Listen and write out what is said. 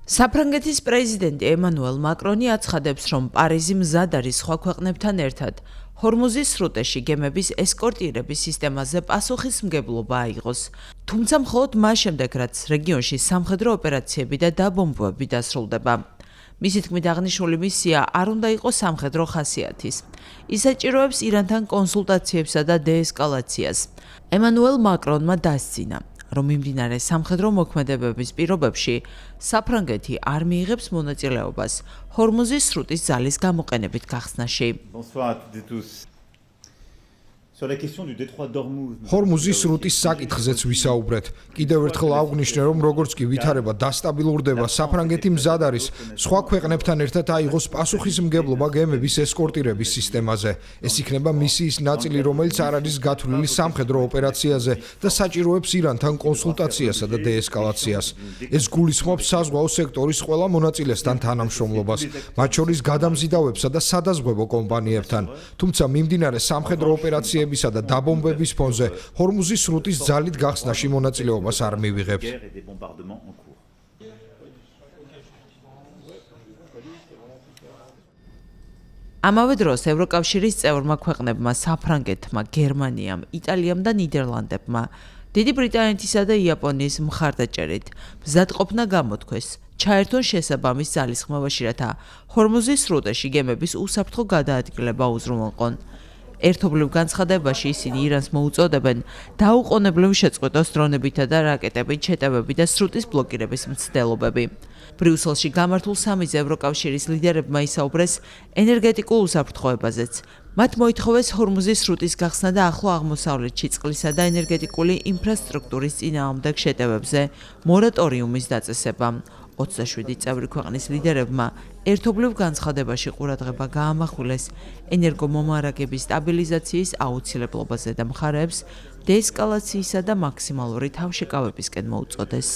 საფრანგეთის პრეზიდენტი ემანუელ მაკრონი აცხადებს, რომ პარიზი მზად არის სხვა ქვეყნებთან ერთად ჰორმუზის სრუტეში გემების ესკორტირების სისტემაზე პასუხისმგებლობა აიღოს. თუმცა მხოლოდ მას შემდეგ, რაც რეგიონში სამხედრო ოპერაციები და დაბომბვები დასრულდება. მისი თქმით, აღნიშნული მისია არ უნდა იყოს სამხედრო ხასიათის. ის საჭიროებს ირანთან კონსულტაციებსა და დეესკალაციას. ემანუელ მაკრონმა დასძინა, რომ მიმდინარე სამხედრო მოქმედებების პირობებში საფრანგეთი არ მიიღებს მონაწილეობას ჰორმუზის სრუტის ძალის გამოყენებით გახსნაში. ჰორმუზის სრუტის საკითხზეც ვისაუბრეთ. კიდევ ერთხელ აღვნიშნე, რომ როგორც კი ვითარება დასტაბილურდება, საფრანგეთი მზად არის სხვა ქვეყნებთან ერთად აიღოს პასუხისმგებლობა გემების ესკორტირების სისტემაზე. ეს იქნება მისიის ნაწილი, რომელიც არ არის გათვლილი სამხედრო ოპერაციაზე და საჭიროებს ირანთან კონსულტაციასა და დეესკალაციას. ეს გულისხმობს საზღვაო სექტორის ყველა მონაწილესთან თანამშრომლობას, მათ შორის გადამზიდავებსა და სადაზღვევო კომპანიებთან. თუმცა მიმდინარე სამხედრო ოპერაციებისა და დაბომბების ფონზე ჰორმუზის სრუტის ძალით გახსნაში მონაწილეობას არ მივიღებთ. ამავე დროს ევროკავშირის წევრმა ქვეყნებმა საფრანგეთმა, გერმანიამ, იტალიამ და ნიდერლანდებმა დიდი ბრიტანეთისა და იაპონიის მხარდაჭერით მზადყოფნა გამოთქვეს ჩაერთონ შესაბამის ძალისხმევაში, რათა ჰორმუზის სრუტეში გემების უსაფრთხო გადაადგილება უზრუნველყონ. ერთობლივ განცხადებაში ისინი ირანს მოუწოდებენ დაუყოვნებლივ შეწყვეტოს დრონებითა და რაკეტებით შეტევები და სრუტის ბლოკირების მცდელობები. ბრიუსელში გამართულ სამიზ ევროკავშირის ლიდერებმა ისაუბრეს ენერგეტიკულ უსაფრთხოებაზეც. მათ მოითხოვეს ჰორმუზის სრუტის გახსნა და ახლო აღმოსავლეთში წყლისა და ენერგეტიკული ინფრასტრუქტურის წინააღმდეგ შეტევებზე მორატორიუმის დაწესება. 27 წევრი ქვეყნის ლიდერებმა ერთობლივ განცხადებაში ყურადღება გაამახვილეს ენერგომომარაგების სტაბილიზაციის აუცილებლობაზე და მხარეებს დეესკალაციისა და მაქსიმალური თავშეკავებისკენ მოუწოდეს.